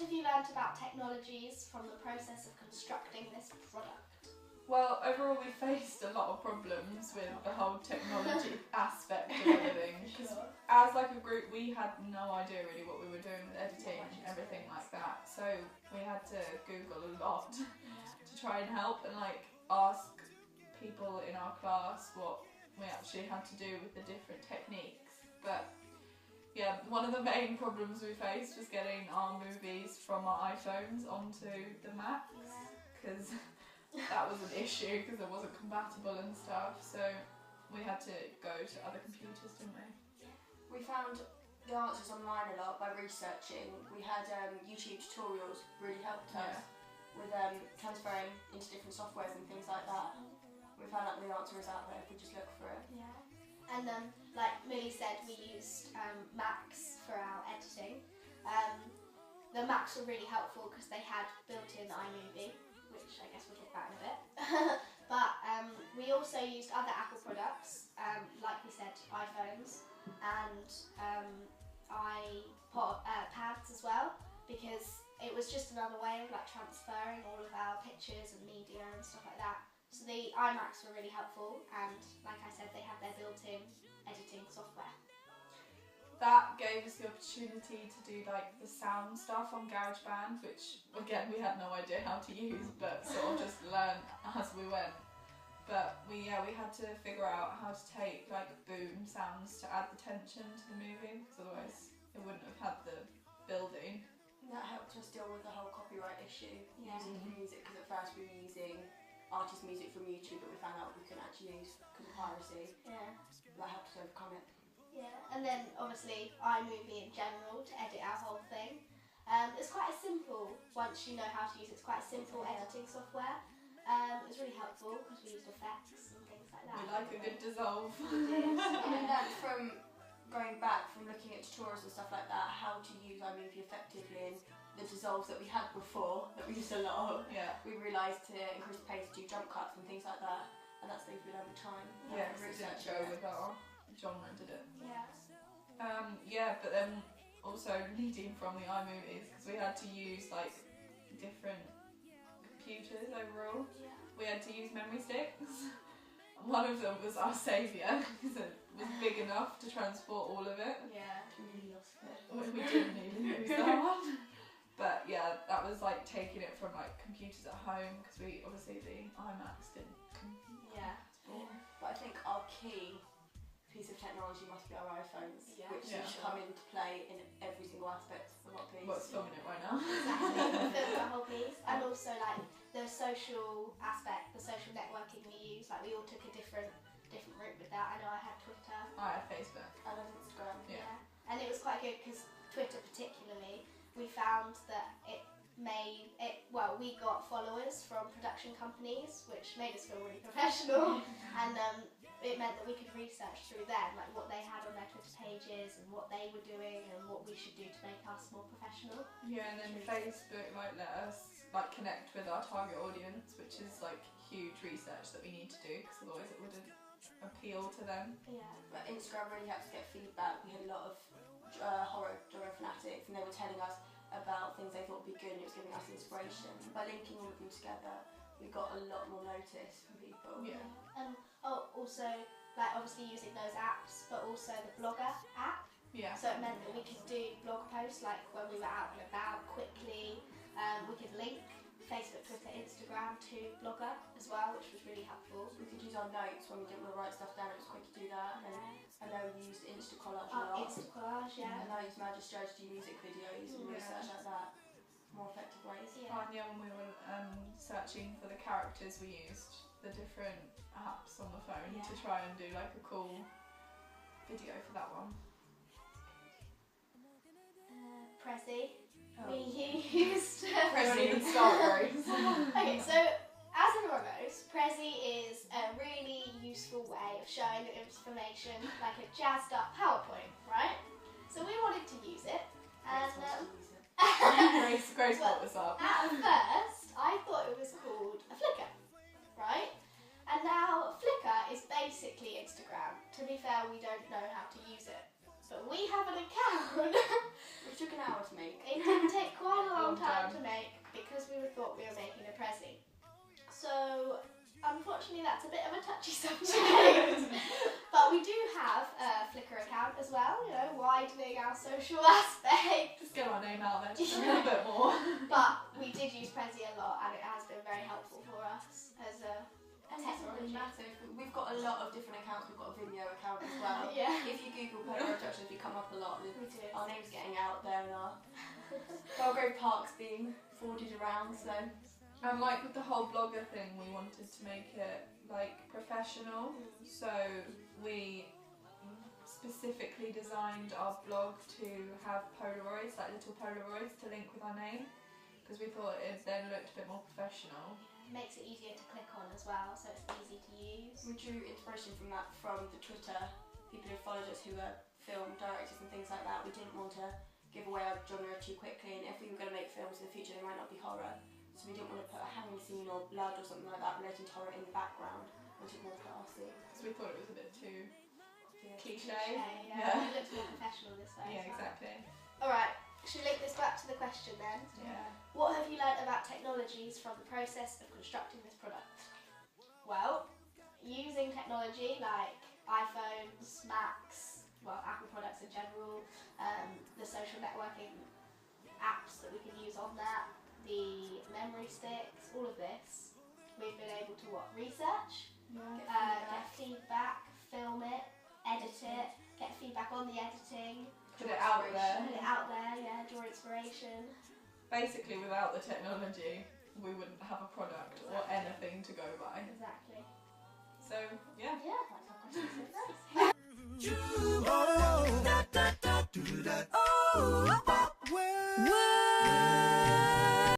have you learnt about technologies from the process of constructing this product? Well, overall we faced a lot of problems with the whole technology aspect of everything. Because as like a group, we had no idea really what we were doing with editing and everything like that. So we had to Google a lot to try and help and like ask people in our class what we actually had to do with the different techniques. But yeah, one of the main problems we faced was getting our movies from our iPhones onto the Macs, because that was an issue because it wasn't compatible and stuff, so we had to go to other computers, didn't we? We found the answers online a lot by researching. We had YouTube tutorials really helped us with transferring into different softwares and things like that. We found out the answer is out there if we just look for it. Yeah. And like Millie said, we used Macs for our editing. The Macs were really helpful because they had built-in iMovie, which I guess we'll talk about in a bit. But we also used other Apple products, like we said, iPhones and iPads as well, because it was just another way of like transferring all of our pictures and media and stuff like that. So the iMacs were really helpful, and like I said, they have their built-in editing software. That gave us the opportunity to do like the sound stuff on GarageBand, which again we had no idea how to use, but sort of just learned as we went. But we had to figure out how to take like boom sounds to add the tension to the movie, because otherwise it wouldn't have had the building. That helped us deal with the whole copyright issue using the music, because at first we were using artist music from YouTube, but we found out we couldn't actually use because of piracy. Yeah. That helped us overcome it. Yeah, and then obviously iMovie in general to edit our whole thing. It's quite a simple, once you know how to use it, it's quite a simple editing software. It's really helpful because we used effects and things like that. We like a good dissolve. And then from going back, from looking at tutorials and stuff like that, how to use iMovie effectively and the dissolves that we had before, that we used a lot of, we realised to increase the pace, do jump cuts and things like that, and that's things we learned with time. Yeah, it didn't go with our genre, did it? Yeah. But then also leading from the iMovies, because we had to use like different computers overall. Yeah. We had to use memory sticks. One of them was our saviour, because it was big enough to transport all of it. Yeah, we lost it. We didn't even use that one. But yeah, that was like taking it from like computers at home, because we obviously the iMacs didn't. But I think our key piece of technology must be our iPhones, which should come into play in every single aspect of our piece. What's filming it right now? Exactly, film the whole piece. And also like the social aspect, the social networking we use, like we all took a different route with that. I know I had Twitter. I had Facebook. I love Instagram. Yeah. And it was quite good because Twitter particularly, we found that we got followers from production companies, which made us feel really professional, and it meant that we could research through them, like what they had on their Twitter pages and what they were doing and what we should do to make us more professional. Yeah, and then Facebook like let us like connect with our target audience, which is like huge research that we need to do, because otherwise it wouldn't appeal to them. Yeah. But Instagram really helps get feedback. We had a lot of horror fanatics, and they were telling us about things they thought would be good, and it was giving us inspiration. By linking all of them together, we got a lot more notice from people. Yeah. And also, like obviously using those apps, but also the Blogger app. Yeah. So it meant that we could do blog posts like when we were out and about quickly. We could link Facebook, Twitter, Instagram to Blogger as well, which was really helpful. We could use our notes when we didn't want to write stuff down. It was quick to do that. And I know we used Instacollage a lot. Instacollage, yeah. And I use Magistrate to do music videos and research like that. More effective ways. Yeah. Yeah, when we were searching for the characters, we used the different apps on the phone to try and do like a cool video for that one. Prezi. We used Prezi and Starburys. Okay, so as everyone knows, Prezi is a really useful way of showing information, like a jazzed up PowerPoint, right? So we wanted to use it, and Grace brought this up. At first, I thought it was called a Flickr, right? And now Flickr is basically Instagram. To be fair, we don't know how to use it, but we have an account Which took an hour to make. It did take quite a long Long time time. to make because we thought we were making a Prezi. So unfortunately that's a bit of a touchy subject. But we do have a Flickr account as well, you know, widening our social aspects. Just get our name out there just a little bit more. But we did use Prezi a lot and it has been very helpful for us as a And it doesn't really technology. matter. We've got a lot of different accounts. We've got a video account as well. Yeah. If you Google Polaroid Productions, we come up a lot. We do. Our name's getting out there and our Belgrave Park's being forwarded around, so. And like with the whole blogger thing, we wanted to make it like professional. So we specifically designed our blog to have Polaroids, like little Polaroids to link with our name, because we thought it then looked a bit more professional. It makes it easier to click on as well, so it's easy to use. We drew inspiration from that from the Twitter, people who followed us who were film directors and things like that. We didn't want to give away our genre too quickly, and if we were going to make films in the future, they might not be horror. So we didn't want to put a hanging scene or blood or something like that relating to horror in the background. We wanted more classy. Because we thought it was a bit too cliche. Yeah. It looks more professional this way. Yeah, exactly. Alright, should we link this back to the question then? Yeah. What have you learnt about technologies from the process of constructing this product? Well, using technology like iPhones, Macs, well, Apple products in general, the social networking apps that we can use on that, the memory sticks, all of this, we've been able to research, get feedback, film it, edit it, get feedback on the editing, Put it out there. put it out there, yeah, draw inspiration. Basically, without the technology, we wouldn't have a product or anything to go by. Exactly. So, yeah. Yeah, that's our question. So nice. Oh,